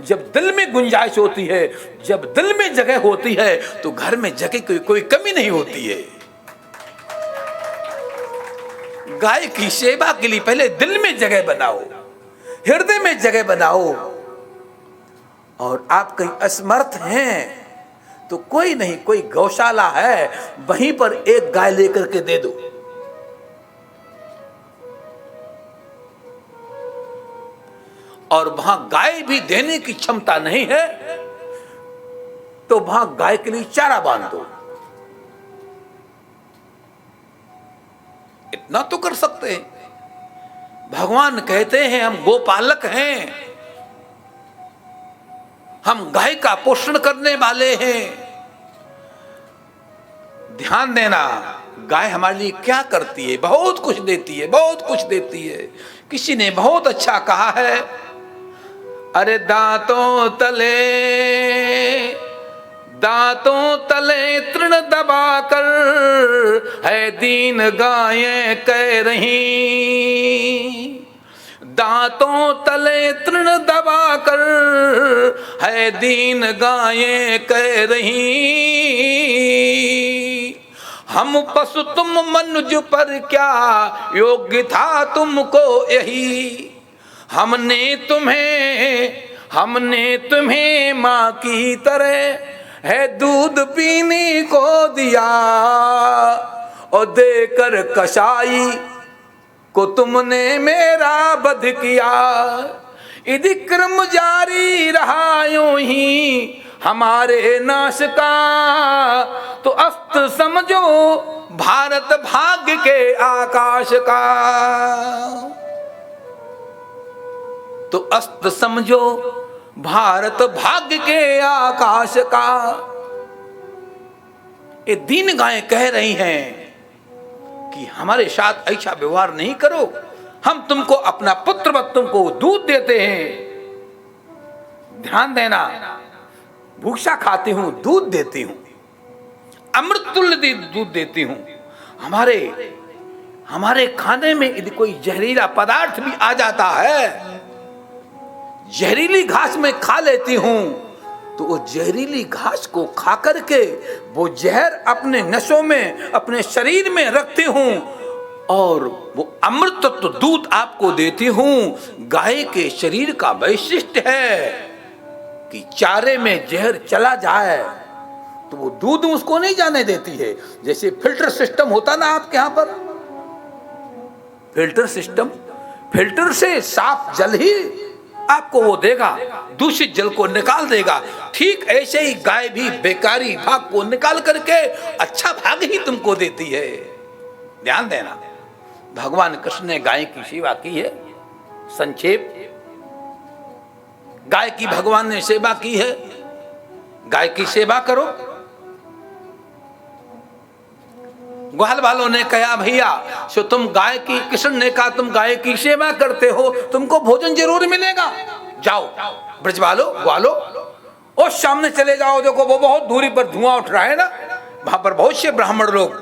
जब दिल में गुंजाइश होती है, जब दिल में जगह होती है, तो घर में जगह की कोई कमी नहीं होती है। गाय की सेवा के लिए पहले दिल में जगह बनाओ, हृदय में जगह बनाओ। और आप कहीं असमर्थ हैं तो कोई नहीं, कोई गौशाला है, वहीं पर एक गाय लेकर के दे दो। और वहां गाय भी देने की क्षमता नहीं है तो वहां गाय के लिए चारा बांध दो। इतना तो कर सकते हैं। भगवान कहते हैं हम गोपालक हैं, हम गाय का पोषण करने वाले हैं। ध्यान देना, गाय हमारे लिए क्या करती है? बहुत कुछ देती है, बहुत कुछ देती है। किसी ने बहुत अच्छा कहा है, अरे दांतों तले तृण दबाकर है दीन गायें कह रही, दांतों तले तृण दबाकर है दीन गायें कह रही। हम पशु तुम मनुज पर क्या योग्य था तुमको यही। हमने तुम्हें माँ की तरह है दूध पीने को दिया, और देकर कसाई को तुमने मेरा वध किया। यदि क्रम जारी रहा यूं ही हमारे नाश का, तो अस्त समझो भारत भाग्य के आकाश का। तो अस्त समझो भारत भाग्य के आकाश का। ये दीन गायें कह रही हैं कि हमारे साथ ऐसा व्यवहार नहीं करो। हम तुमको अपना पुत्र तुमको दूध देते हैं। ध्यान देना, भूसा खाती हूं, दूध देती हूं, अमृत तुल्य दूध देती हूं। हमारे खाने में यदि कोई जहरीला पदार्थ भी आ जाता है, जहरीली घास में खा लेती हूं, तो वो जहरीली घास को खा करके वो जहर अपने नसों में, अपने शरीर में रखती हूं, और वो अमृत तो दूध आपको देती हूं। गाय के शरीर का वैशिष्ट्य है कि चारे में जहर चला जाए तो वो दूध उसको नहीं जाने देती है। जैसे फिल्टर सिस्टम होता ना आपके यहां पर, फिल्टर सिस्टम, फिल्टर से साफ जल ही आपको वो देगा, दूषित जल को निकाल देगा। ठीक ऐसे ही गाय भी बेकारी भाग को निकाल करके अच्छा भाग ही तुमको देती है। ध्यान देना, भगवान कृष्ण ने गाय की सेवा की है। संक्षेप, गाय की भगवान ने सेवा की है। गाय की सेवा करो। ग्वाल वालों ने कहा भैया सो तुम गाय की, कृष्ण ने कहा तुम गाय की सेवा करते हो, तुमको भोजन जरूर मिलेगा। जाओ ब्रज वालो, ग्वालो, और सामने चले जाओ। देखो वो बहुत दूरी पर धुआं उठ रहा है ना, वहां पर बहुत से ब्राह्मण लोग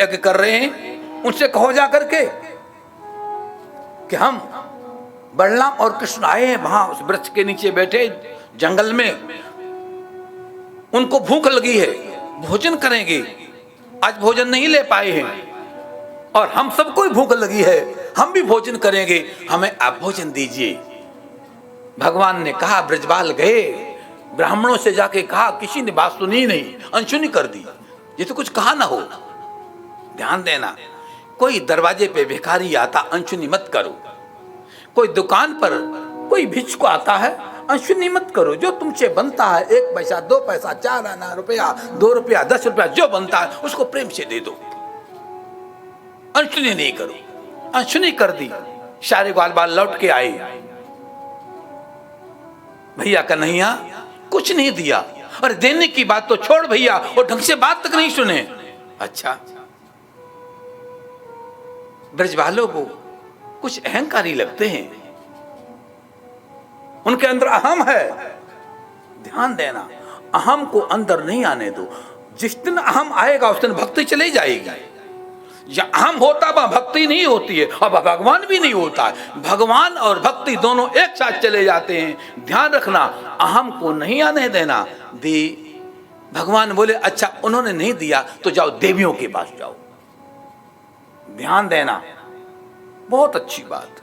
यज्ञ कर रहे हैं। उनसे कहो जा करके कि हम बलराम और कृष्ण आए हैं, वहां उस वृक्ष के नीचे बैठे जंगल में, उनको भूख लगी है, भोजन करेंगे। आज भोजन नहीं ले पाए हैं और हम सबको ही भूख लगी है, हम भी भोजन करेंगे, हमें आप भोजन दीजिए। भगवान ने कहा, ब्रजबाल गए, ब्राह्मणों से जाके कहा, किसी ने बात सुनी नहीं, अनसुनी कर दी, ये तो कुछ कहा ना हो। ध्यान देना, कोई दरवाजे पे भिखारी आता, अनसुनी मत करो। कोई दुकान पर कोई भिक्षुक आता है, अनसुनी मत करो। जो तुमसे बनता है, 1 पैसा 2 पैसा 4 आना, रुपया 2 रुपया 10 रुपया जो बनता है उसको प्रेम से दे दो, अनसुनी नहीं करो। अनसुनी कर दी, सारे ग्वाल बाल लौट के आए, भैया कन्हैया कुछ नहीं दिया। अरे देने की बात तो छोड़ भैया, और ढंग से बात तक नहीं सुने। अच्छा, ब्रजवालों को कुछ अहंकारी लगते हैं, उनके अंदर अहम है। ध्यान देना, अहम को अंदर नहीं आने दो। जिस दिन अहम आएगा उस दिन भक्ति चली जाएगी। जहां हम होता वहां भक्ति नहीं होती है और भगवान भी नहीं होता है। भगवान और भक्ति दोनों एक साथ चले जाते हैं। ध्यान रखना, अहम को नहीं आने देना। दे भगवान बोले अच्छा उन्होंने नहीं दिया तो जाओ देवियों के पास जाओ। ध्यान देना, बहुत अच्छी बात।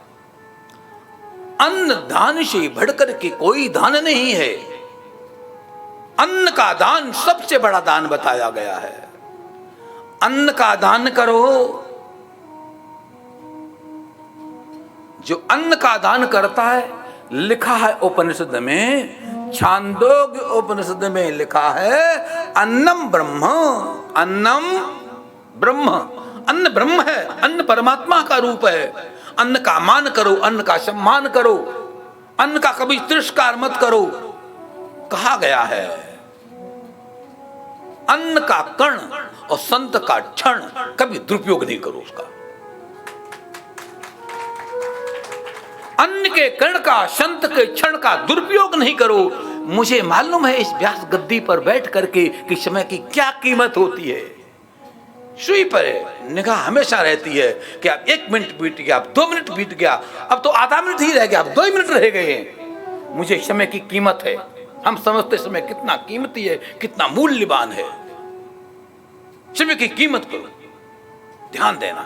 अन्न दान से बढ़कर के कोई दान नहीं है। अन्न का दान सबसे बड़ा दान बताया गया है। अन्न का दान करो। जो अन्न का दान करता है, लिखा है उपनिषद में, छांदोग्य उपनिषद में लिखा है अन्नम ब्रह्म। अन्नम ब्रह्म, अन्न ब्रह्म है, अन्न परमात्मा का रूप है। अन्न का मान करो, अन्न का सम्मान करो, अन्न का कभी तिरस्कार मत करो। कहा गया है अन्न का कण और संत का क्षण कभी दुरुपयोग नहीं करो उसका। अन्न के कण का, संत के क्षण का दुरुपयोग नहीं करो। मुझे मालूम है इस व्यास गद्दी पर बैठ करके कि समय की क्या कीमत होती है। सुई पर निगाह हमेशा रहती है कि अब 1 मिनट बीत गया, अब 2 मिनट बीत गया, अब तो आधा मिनट ही रह गया, अब 2 मिनट रह गए हैं। मुझे समय की कीमत है। हम समझते समय कितना कीमती है, कितना मूल्यवान है। समय की कीमत करो, ध्यान देना।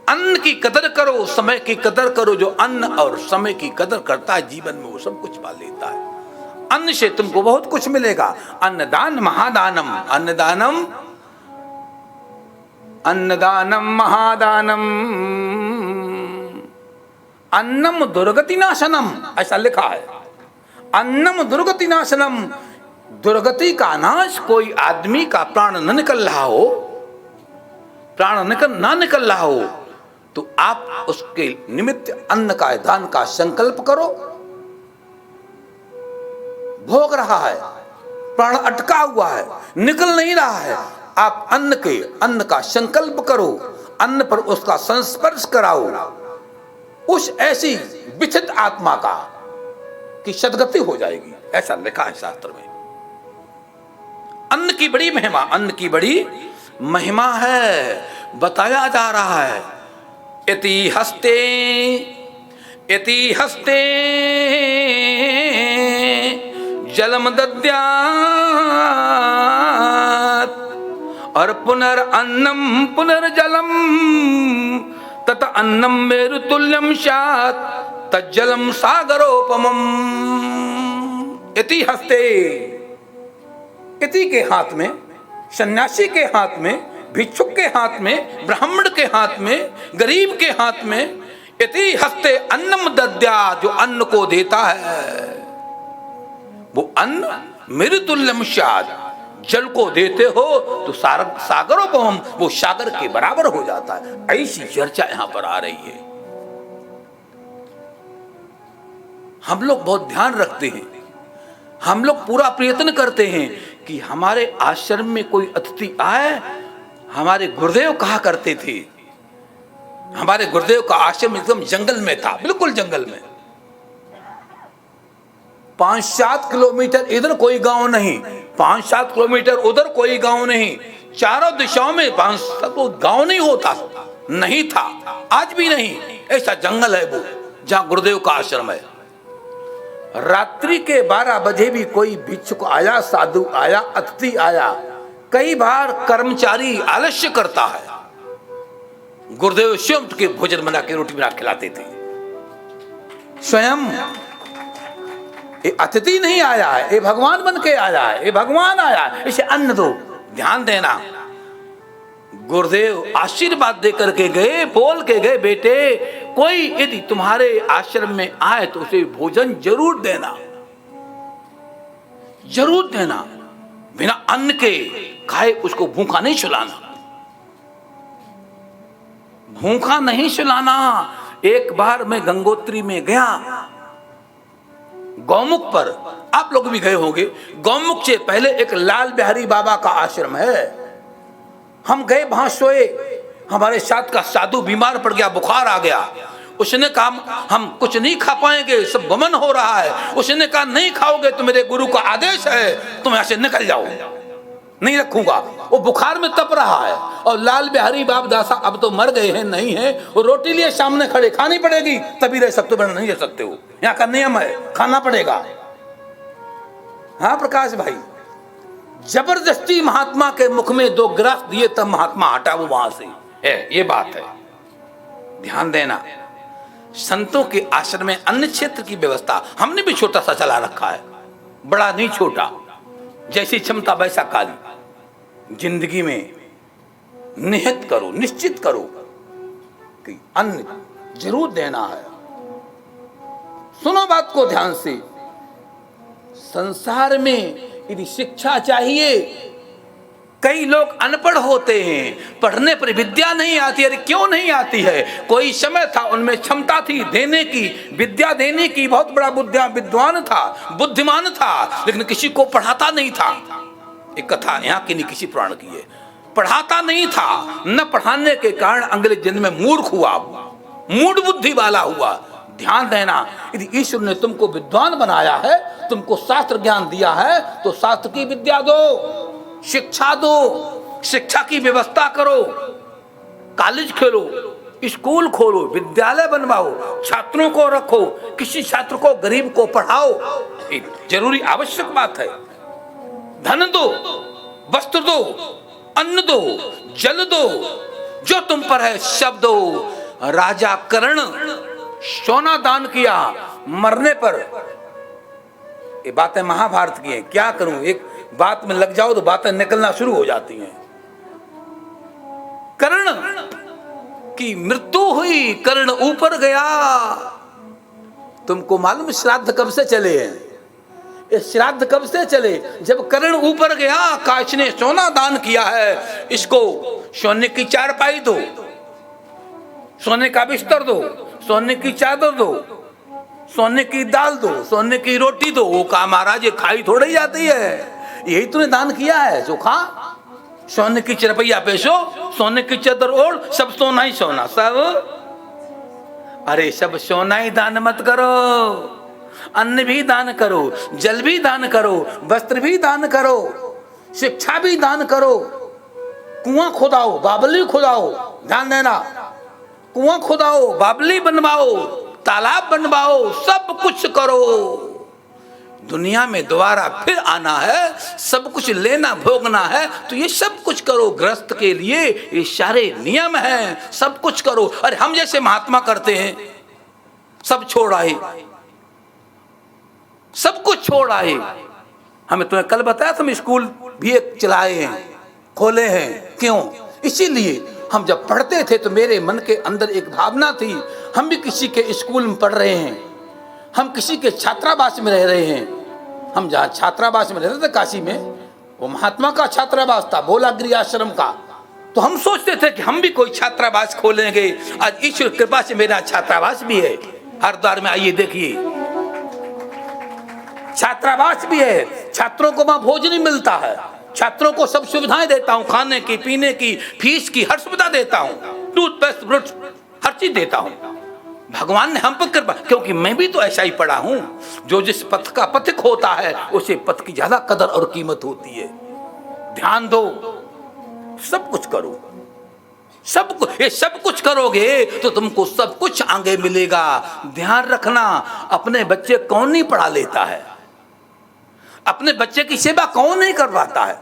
अन्न की कदर करो, समय की कदर करो। जो अन्न और समय की कदर करता है जीवन में वो सब कुछ पा लेता है। अन्न से तुमको बहुत कुछ मिलेगा। अन्नदान महादानम, अन्नदानम, अन्नदानम महादानम, अन्नम दुर्गति नाशनम, ऐसा लिखा है। अन्नम दुर्गति नाशनम, दुर्गति का नाश। कोई आदमी का प्राण न निकल रहा हो, प्राण ना निकल रहा हो तो आप उसके निमित्त अन्न का दान का संकल्प करो। भोग रहा है, प्राण अटका हुआ है, निकल नहीं रहा है, आप अन्न का संकल्प करो, अन्न पर उसका संस्पर्श कराओ। उस ऐसी विचित्र आत्मा का कि सद्गति हो जाएगी, ऐसा लिखा है शास्त्र में। अन्न की बड़ी महिमा, अन्न की बड़ी महिमा है, बताया जा रहा है। इति हस्ते जलम दद्यात् और पुनरअन्नम पुनर्जलम तत अन्नम मेरुतुल्यम स्यात् तज्जलम सागरोपमम्। इति हस्ते, इति के हाथ में, सन्यासी के हाथ में, भिक्षुक के हाथ में, ब्राह्मण के हाथ में, गरीब के हाथ में। इति हस्ते अन्नम दद्या, जो अन्न को देता है वो अन्न मृतुल्यम स्यात्, जल को देते हो तो सागरोपम, वो सागर के बराबर हो जाता है। ऐसी चर्चा यहां पर आ रही है। हम लोग बहुत ध्यान रखते हैं, हम लोग पूरा प्रयत्न करते हैं कि हमारे आश्रम में कोई अतिथि आए। हमारे गुरुदेव कहा करते थे, हमारे गुरुदेव का आश्रम एकदम जंगल में था, बिल्कुल जंगल में। 5-7 किलोमीटर इधर कोई गांव नहीं, 5-7 किलोमीटर उधर कोई गांव नहीं, चारों दिशाओं में 5-7 गांव नहीं होता, नहीं था, आज भी नहीं। ऐसा जंगल है वो जहां गुरुदेव का आश्रम है। रात्रि के 12 बजे भी कोई भिक्षुक आया, साधु आया, अतिथि आया। कई बार कर्मचारी आलस्य करता है, गुरुदेव स्वयं के भोजन बना के, रोटी बना खिलाते थे स्वयं। ये अतिथि नहीं आया है, ये भगवान बन के आया है, ये भगवान आया है, इसे अन्न दो। ध्यान देना, गुरुदेव आशीर्वाद दे करके गए, बोल के गए, बेटे कोई यदि तुम्हारे आश्रम में आए तो उसे भोजन जरूर देना, जरूर देना। बिना अन्न के खाए उसको भूखा नहीं सुलाना, भूखा नहीं सुलाना। एक बार मैं गंगोत्री में गया, गौमुख पर, आप लोग भी गए होंगे। गौमुख से पहले एक लाल बिहारी बाबा का आश्रम है। हम गए, वहां सोए। हमारे साथ का साधु बीमार पड़ गया, बुखार आ गया। उसने कहा हम कुछ नहीं खा पाएंगे, सब वमन हो रहा है। उसने कहा नहीं खाओगे तो मेरे गुरु का आदेश है, तुम यहां से निकल जाओ। नहीं रखूंगा। वो बुखार में तप रहा है और लाल बिहारी बाप दासा अब तो मर गए हैं, नहीं है, वो रोटी लिए सामने खड़े, खानी पड़ेगी तभी रह सकते हो, वरना नहीं रह सकते हो। यहाँ का नियम है, खाना पड़ेगा। हाँ प्रकाश भाई, जबरदस्ती महात्मा के मुख में 2 ग्रास दिए तब महात्मा हटा वो वहां से, है ये बात है। ध्यान देना, संतों के आश्रम में अन्य क्षेत्र की व्यवस्था हमने भी छोटा सा चला रखा है, बड़ा नहीं छोटा, जैसी क्षमता वैसा कार्य। जिंदगी में निहित करो, निश्चित करो कि अन्न जरूर देना है। सुनो बात को ध्यान से, संसार में यदि शिक्षा चाहिए, कई लोग अनपढ़ होते हैं, पढ़ने पर विद्या नहीं आती। अरे क्यों नहीं आती है? कोई समय था उनमें क्षमता थी देने की, विद्या देने की, बहुत बड़ा विद्वान था, बुद्धिमान था, लेकिन किसी को पढ़ाता नहीं था। एक कथा यहाँ की नहीं, किसी पुराण की है, पढ़ाता नहीं था। न पढ़ाने के कारण अगले जन्म में मूर्ख हुआ, मूढ़ बुद्धि वाला हुआ। ध्यान देना, यदि ईश्वर ने तुमको विद्वान बनाया है, तुमको शास्त्र ज्ञान दिया है, तो शास्त्र की विद्या दो, शिक्षा दो, शिक्षा की व्यवस्था करो, कॉलेज खोलो, स्कूल खोलो, विद्यालय बनवाओ, छात्रों को रखो, किसी छात्र को, गरीब को पढ़ाओ, जरूरी आवश्यक बात है। धन दो, वस्त्र दो, अन्न दो, जल दो, जो तुम पर है सब दो। राजा कर्ण सोना दान किया, मरने पर, ये बातें महाभारत की हैं, क्या करूं, एक बात में लग जाओ तो बातें निकलना शुरू हो जाती हैं। कर्ण की मृत्यु हुई, कर्ण ऊपर गया। तुमको मालूम श्राद्ध कब से चले हैं? ये श्राद्ध कब से चले? जब कर्ण ऊपर गया, काश ने सोना दान किया है, इसको सोने की चारपाई दो, सोने का बिस्तर दो, सोने की चादर दो, सोने की दाल दो, सोने की रोटी दो। वो कहा महाराज ये खाई थोड़ी जाती है, यही तूने दान किया है, जो खा। सोने की चरपैया पेशो, सोने की चादर ओढ़, सब सोना ही सोना, सब। अरे सब सोना ही दान मत करो, अन्न भी दान करो, जल भी दान करो, वस्त्र भी दान करो, शिक्षा भी दान करो, कुआं खुदाओ, बावली खुदाओ, ध्यान देना, कुआं खुदाओ, बावली बनवाओ, तालाब बनवाओ, सब कुछ करो। दुनिया में दोबारा फिर आना है, सब कुछ लेना भोगना है, तो ये सब कुछ करो। गृहस्थ के लिए ये सारे नियम हैं, सब कुछ करो। अरे हम जैसे महात्मा करते हैं, सब छोड़ आए, सब कुछ छोड़ आए। हमें तुम्हें कल बताया, तुम स्कूल भी एक चलाए हैं, खोले हैं, क्यों? इसीलिए हम जब पढ़ते थे तो मेरे मन के अंदर एक भावना थी, हम भी किसी के स्कूल में पढ़ रहे हैं, हम किसी के छात्रावास में रह रहे हैं। हम जहाँ छात्रावास में रहते थे काशी में, वो महात्मा का छात्रावास था, भोलागिरी आश्रम का। तो हम सोचते थे कि हम भी कोई छात्रावास खोलेंगे। आज ईश्वर कृपा से मेरा छात्रावास भी है, हरिद्वार में, आइए देखिए, छात्रावास भी है। छात्रों को वहां भोजन मिलता है, छात्रों को सब सुविधाएं देता हूं, खाने की, पीने की, फीस की, हर सुविधा देता हूं, टूथपेस्ट, ब्रश, हर चीज देता हूं। भगवान ने हम पर कृपा, क्योंकि मैं भी तो ऐसा ही पढ़ा हूं। जो जिस पथ का पथिक होता है, उसे पथ की ज्यादा कदर और कीमत होती है। ध्यान दो, सब कुछ करो, सब कुछ, ये सब कुछ करोगे तो तुमको सब कुछ आगे मिलेगा। ध्यान रखना, अपने बच्चे कौन नहीं पढ़ा लेता है, अपने बच्चे की सेवा कौन नहीं करवाता है?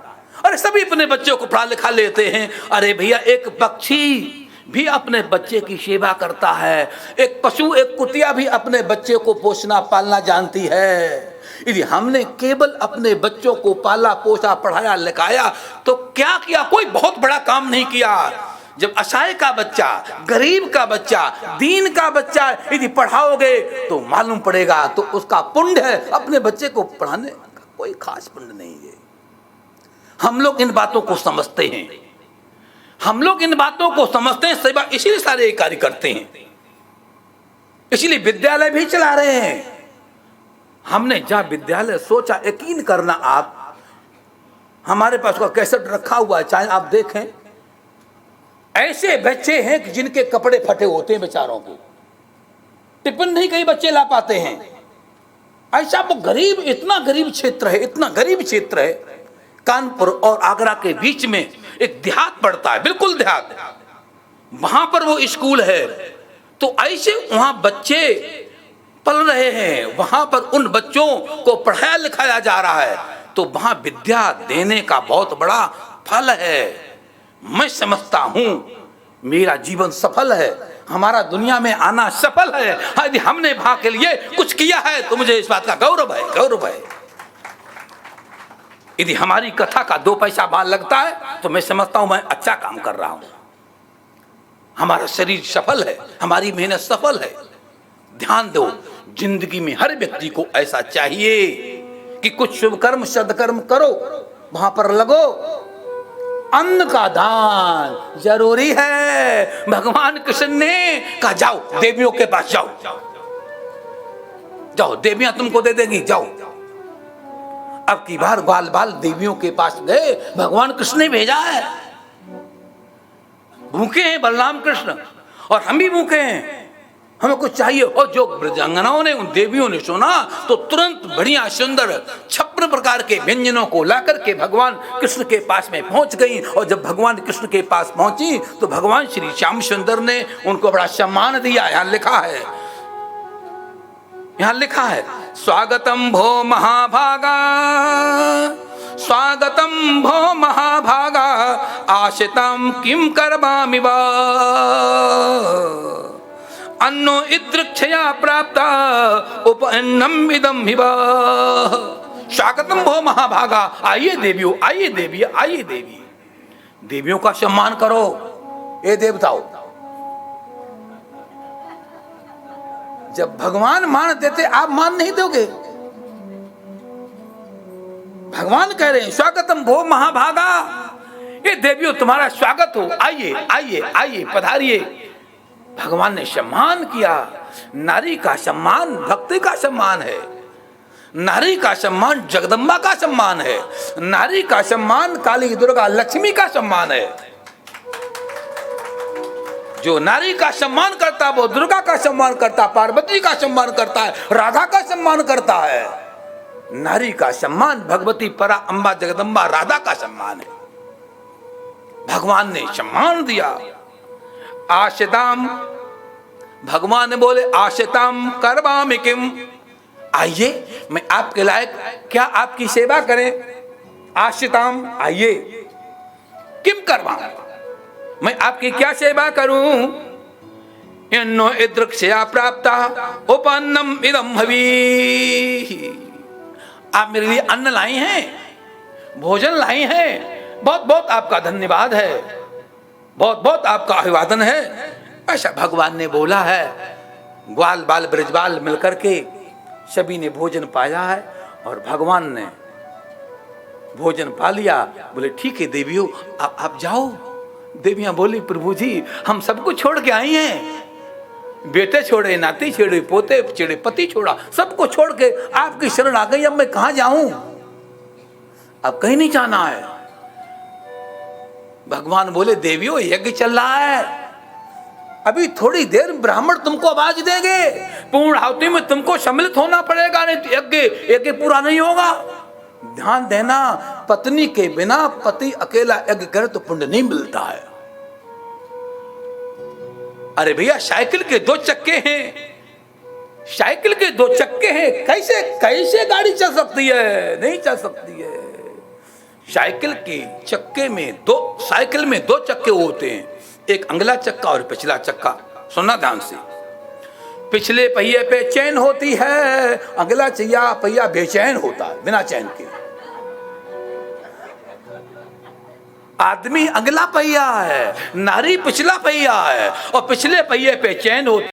अरे सभी अपने बच्चों को पढ़ा लिखा लेते हैं। अरे भैया, एक पक्षी भी अपने बच्चे की सेवा करता है, एक पशु, एक कुतिया भी अपने बच्चे को पोसना पालना जानती है। यदि हमने केवल अपने बच्चों को पाला पोसा, पढ़ाया लिखाया तो क्या किया? कोई बहुत बड़ा काम नहीं किया। जब असहाय का बच्चा, गरीब का बच्चा, दीन का बच्चा यदि पढ़ाओगे तो मालूम पड़ेगा, तो उसका पुण्य है। अपने बच्चे को पढ़ाने का कोई खास पुण्य नहीं है। हम लोग इन बातों को समझते हैं, हम लोग इन बातों को समझते हैं, सेवा इसीलिए सारे कार्य करते हैं, इसीलिए विद्यालय भी चला रहे हैं। हमने जहां विद्यालय सोचा, यकीन करना आप, हमारे पास का कैसेट रखा हुआ है, चाहे आप देखें, ऐसे बच्चे हैं कि जिनके कपड़े फटे होते हैं बेचारों को, टिफिन नहीं कई बच्चे ला पाते हैं। ऐसा वो गरीब, इतना गरीब क्षेत्र है, इतना गरीब क्षेत्र है, कानपुर और आगरा के बीच में एक देहात पड़ता है, बिल्कुल देहात, वहां पर वो स्कूल है। तो ऐसे वहां बच्चे पल रहे हैं, वहां पर उन बच्चों को पढ़ाया लिखाया जा रहा है, तो वहां विद्या देने का बहुत बड़ा फल है। मैं समझता हूं मेरा जीवन सफल है, हमारा दुनिया में आना सफल है। यदि हमने वहां के लिए कुछ किया है तो मुझे इस बात का गौरव है, गौरव है। यदि हमारी कथा का 2 पैसा बाल लगता है तो मैं समझता हूं मैं अच्छा काम कर रहा हूं। हमारा शरीर सफल है, हमारी मेहनत सफल है। ध्यान दो, जिंदगी में हर व्यक्ति को ऐसा चाहिए कि कुछ शुभ कर्म सदकर्म करो, वहां पर लगो। अन्न का दान जरूरी है। भगवान कृष्ण ने कहा जाओ देवियों के पास जाओ, जाओ देवियां तुमको दे देंगी, जाओ। अब की बार बाल बाल देवियों के पास गए, भगवान कृष्ण ने भेजा है। भूखे हैं बलराम कृष्ण और हम भी भूखे हैं, हमें कुछ चाहिए। और जो ब्रजांगनाओं ने, उन देवियों ने सुना तो तुरंत बढ़िया सुंदर 56 प्रकार के व्यंजनों को लाकर के भगवान कृष्ण के पास में पहुंच गई। और जब भगवान कृष्ण के पास पहुंची तो भगवान श्री श्याम सुंदर ने उनको बड़ा सम्मान दिया। यहां लिखा है, यहां लिखा है, स्वागतम भो महाभागा, स्वागतम भो महाभागा, आशितम किम करवामि वा, अन्नो इदृक्षया प्राप्ता उपअन्नम इदम हिवा। स्वागतम भो महाभागा, आइए देवियों, आइए देवी, आइए देवी। देवियों का सम्मान करो। ए देवताओं, जब भगवान मान देते आप मान नहीं दोगे? भगवान कह रहे हैं स्वागतम भो महाभागा, ये देवियों तुम्हारा स्वागत हो, आइए आइए आइए पधारिए। भगवान ने सम्मान किया। नारी का सम्मान भक्ति का सम्मान है, नारी का सम्मान जगदम्बा का सम्मान है, नारी का सम्मान काली दुर्गा लक्ष्मी का सम्मान है। जो नारी का सम्मान करता है वो दुर्गा का सम्मान करता है, पार्वती का सम्मान करता है, राधा का सम्मान करता है। नारी का सम्मान भगवती परा अम्बा जगदम्बा राधा का सम्मान है। भगवान ने सम्मान दिया। आशिताम, भगवान ने बोले आशिताम करवामि किम, आइए मैं आपके लायक क्या आपकी सेवा करें। आशिताम, आइए, किम करवाम, मैं आपकी क्या सेवा करूं। यन्नो इदृक्षया प्राप्ता उपन्नम इदम हवी, आप मेरे लिए अन्न लाई हैं, भोजन लाई हैं, बहुत बहुत आपका धन्यवाद है, बहुत बहुत आपका अभिवादन है। ऐसा भगवान ने बोला है। ग्वाल बाल ब्रजबाल मिलकर के सभी ने भोजन पाया है और भगवान ने भोजन पा लिया। बोले ठीक है देवियों आप जाओ। देवियां बोली प्रभु जी हम सबको छोड़ के आई हैं, बेटे छोड़े, नाती छोड़े, पोते छोड़े, पति छोड़ा, सबको छोड़ के आपकी शरण आ गई। अब मैं कहां जाऊं, अब कहीं नहीं जाना है। भगवान बोले देवियों यज्ञ चल रहा है, अभी थोड़ी देर ब्राह्मण तुमको आवाज देंगे, पूर्ण आहुति में तुमको सम्मिलित होना पड़ेगा, नहीं तो यज्ञ पूरा नहीं होगा। ध्यान देना, पत्नी के बिना पति अकेला यज्ञ करे तो पुण्य नहीं मिलता है। अरे भैया साइकिल के 2 चक्के हैं, साइकिल के 2 चक्के हैं, कैसे कैसे गाड़ी चल सकती है, नहीं चल सकती है। साइकिल के चक्के में साइकिल में 2 चक्के होते हैं, एक अगला चक्का और पिछला चक्का। सुनना ध्यान से, पिछले पहिए पे चैन होती है, अगला पहिया बेचैन होता है, बिना चैन के। आदमी अगला पहिया है, नारी पिछला पहिया है, और पिछले पहिए पे चैन होती